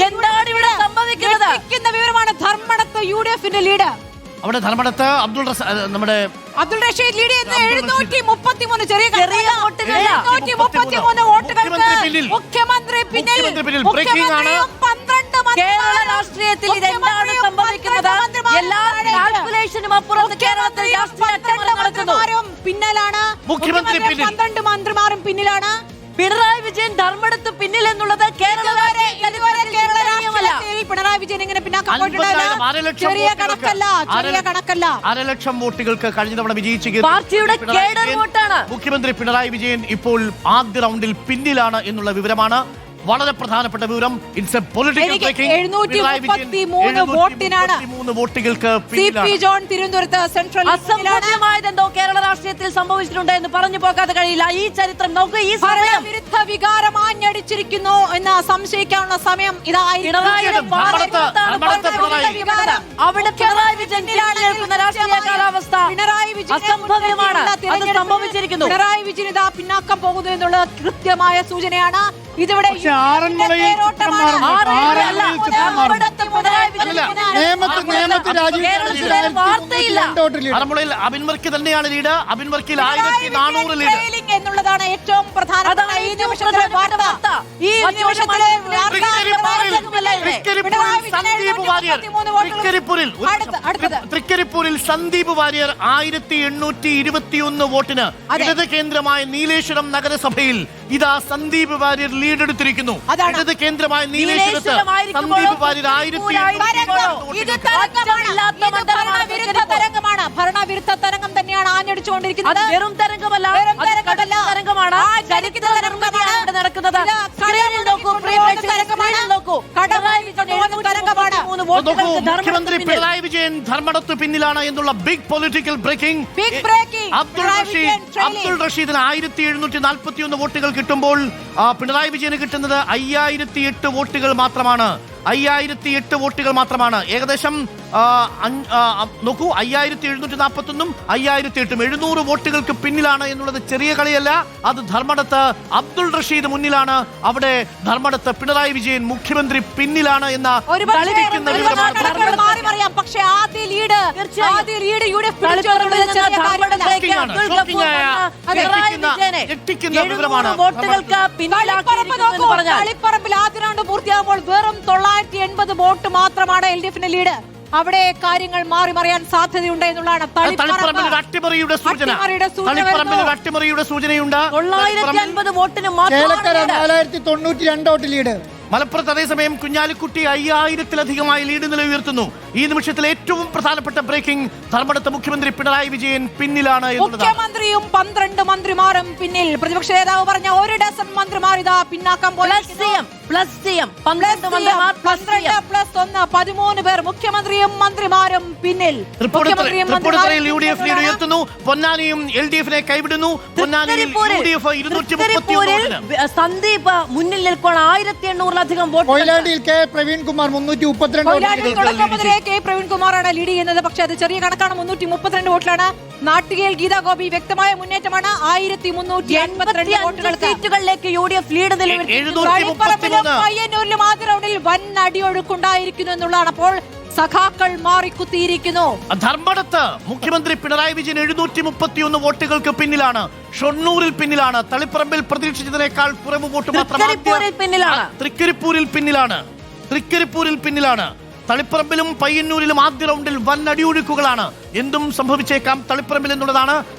എന്താണ് ഇവിടെ സംഭവിക്കുന്നത്? വിവരമാണ്. ധർമ്മടത്ത് UDF-ന്റെ ലീഡ്. അവിടെ ധർമ്മടത്ത് നമ്മുടെ അബ്ദുൾ റഷീദ് ലീഡ് ചെയ്യുന്ന 733 ചെറിയ വോട്ടുകളല്ല. 733 വോട്ടുകൾക്ക് മുഖ്യമന്ത്രി പിന്നിൽ. കേരള രാഷ്ട്രീയത്തിൽ ഇതെന്താണ് സംഭവിക്കുന്നത്? എല്ലാ കാൽക്കുലേഷനും അപ്പുറത്ത് കേരളത്തിൽ രാഷ്ട്രീയ അട്ടിമറി നടക്കുന്നു. പിന്നിലാണ് മുഖ്യമന്ത്രി. 12 മന്ത്രിമാരും പിന്നിലാണ്. പിണറായി വിജയൻ ധർമ്മടത്ത് പിന്നിൽ എന്നുള്ളത് പിണറായി വിജയൻ ഇങ്ങനെ ചെറിയ കണക്കല്ല. 1.5 ലക്ഷം വോട്ടുകൾക്ക് കഴിഞ്ഞ തവണ വിജയിച്ച പാർട്ടിയുടെ കേഡർ വോട്ടാണ്. മുഖ്യമന്ത്രി പിണറായി വിജയൻ ഇപ്പോൾ ആദ്യ റൗണ്ടിൽ പിന്നിലാണ് എന്നുള്ള വിവരമാണ് വളരെ പ്രധാനപ്പെട്ട വിവരം. It's a political breaking. 733 വോട്ടിനാണ് വോട്ടുകൾക്ക് CP ജോൺ തിരുവനന്തപുരത്ത് സെൻട്രൽ. അസംബന്ധമായതെന്തോ കേരള രാഷ്ട്രീയത്തിൽ സംഭവിച്ചിട്ടുണ്ട് എന്ന് പറഞ്ഞു പോകാതെ കഴിയില്ല. ഈ ചരിത്രം നോക്കൂ. ഈ സമയം വിരുദ്ധ വികാരം ആഞ്ഞടിച്ചിരിക്കുന്നു എന്ന് സംശയിക്കാനുള്ള സമയം ഇതായിരുന്നു. അവിടെ പിണറായി വിജയൻ നിൽക്കുന്ന രാഷ്ട്രീയ കാലാവസ്ഥ അസംഭവ്യമാണ്. അത് സംഭവിച്ചിരിക്കുന്നു. പിണറായി വിജയൻ ഇതാ പിന്നാക്കം പോകുന്നു എന്നുള്ള കൃത്യമായ സൂചനയാണ്. ഇതിവിടെ ആറന്മുളയിൽ അബിൻ വർക്കി തന്നെയാണ് ലീഡ്. അബിൻ വർക്കിയിൽ 1400 ലീഡ് എന്നുള്ളതാണ് ഏറ്റവും പ്രധാനപ്പെട്ട ഈ നിമിഷത്തിലെ വാർത്ത. ഈ നിമിഷത്തിലെ തൃക്കരിപ്പൂരിൽ സന്ദീപ് വാര്യർ 1821 വോട്ടിന് ഇടത് കേന്ദ്രമായ നീലേശ്വരം നഗരസഭയിൽ ഇതാ സന്ദീപ് വാര്യർ ലീഡ് എടുത്തിരിക്കുന്നു. ഇടത് കേന്ദ്രമായ നീലേശ്വരത്ത് സന്ദീപ് വാര്യർ ഭരണവിരുദ്ധ തരംഗം തന്നെയാണ് ആഞ്ഞടിച്ചുകൊണ്ടിരിക്കുന്നത്. വെറും തരംഗമല്ല, തരംഗമാണ് നടക്കുന്നത്. മുഖ്യമന്ത്രി പിണറായി വിജയൻ ധർമ്മടത്ത് പിന്നിലാണ് എന്നുള്ള ബിഗ് പൊളിറ്റിക്കൽ ബ്രേക്കിംഗ്. അബ്ദുൾ റഷീദിന് 1741 വോട്ടുകൾ കിട്ടുമ്പോൾ പിണറായി വിജയന് കിട്ടുന്നത് 5008 വോട്ടുകൾ മാത്രമാണ്. 5008 വോട്ടുകൾ മാത്രമാണ്. ഏകദേശം നോക്കൂ, 5741 5008 700 വോട്ടുകൾക്ക് പിന്നിലാണ് എന്നുള്ളത് ചെറിയ കളിയല്ല. അത് ധർമ്മടത്ത് അബ്ദുൾ റഷീദ് മുന്നിലാണ്. അവിടെ ധർമ്മടത്ത് പിണറായി വിജയൻ മുഖ്യമന്ത്രി പിന്നിലാണ് എന്ന പക്ഷേ ആദ്യ ലീഡ് വിവരമാണ്. കളിപ്പറമ്പിൽ ആദ്യ റൗണ്ട് പൂർത്തിയാകുമ്പോൾ വെറും 980 വോട്ട് മാത്രമാണ് LDF-ന്റെ ലീഡ്. അവിടെ കാര്യങ്ങൾ മാറി മറിയാൻ സാധ്യതയുണ്ട് എന്നുള്ളതാണ് തളിപ്പറമ്പിൽ അട്ടിമറിയുടെ സൂചനയുണ്ട്. 950 വോട്ടിന് മാത്രം 4092 വോട്ട് ലീഡ്. മലപ്പുറത്ത് അതേസമയം കുഞ്ഞാലിക്കുട്ടി 5000-ലധികമായി ലീഡ് നില ഉയർത്തുന്നു. ഈ നിമിഷത്തിൽ ഏറ്റവും പ്രധാനപ്പെട്ട ബ്രേക്കിംഗ് ധർമ്മടത്ത് മുഖ്യമന്ത്രി പിണറായി വിജയൻ പിന്നിലാണ്. മുഖ്യമന്ത്രിയും 12 മന്ത്രിമാരും പിന്നിൽ. പ്രതിപക്ഷ നേതാവ് പറഞ്ഞ 1 ഡസൻ മന്ത്രിമാർ ഇതാ പിന്നാക്കം പോയി. 13 പേർ. മുഖ്യമന്ത്രിയും മന്ത്രിമാരും പിന്നിൽ. UDF ലീഡ് ഉയർത്തുന്നു. പൊന്നാനിയും LDF-നെ കൈവിടുന്നു. സന്ദീപ് മുന്നിൽ നിൽക്കുകയാണ്. 1800-ലധികം വോട്ട്. കൊയിലാണ്ടിയിൽ K പ്രവീൺകുമാർ 332 K പ്രവീൺകുമാറാണ് ലീഡ് ചെയ്യുന്നത്. പക്ഷേ അത് ചെറിയ കണക്കാണ്. 332 വോട്ടിലാണ്. നാട്ടികയിൽ ഗീതാ ഗോപി വ്യക്തമായ മുന്നേറ്റമാണ്. 1382 വോട്ടുകൾക്ക് സീറ്റുകളിലേക്ക് UDF ലീഡ് പയ്യന്നൂരിലും ആദ്യ റൗണ്ടിൽ വൻ അടിയൊഴുക്കുണ്ടായിരിക്കുന്നു എന്നുള്ളതാണ്. അപ്പോൾ സഖാക്കൾ മാറിക്കുത്തിയിരിക്കുന്നു. ധർമ്മടത്ത് മുഖ്യമന്ത്രി പിണറായി വിജയൻ 731 വോട്ടുകൾക്ക് പിന്നിലാണ്. ഷൊർണൂരിൽ പിന്നിലാണ്. തളിപ്പറമ്പിൽ പ്രതീക്ഷിച്ചതിനേക്കാൾ കുറവ് വോട്ട് മാത്രമാണ്. തൃക്കരിപ്പൂരിൽ പിന്നിലാണ്. തളിപ്പറമ്പിലും പയ്യന്നൂരിലും ആദ്യ റൗണ്ടിൽ വൻ അടിയൊഴുക്കുകളാണ്. എന്തും സംഭവിച്ചേക്കാം തളിപ്പറമ്പിൽ എന്നുള്ളതാണ്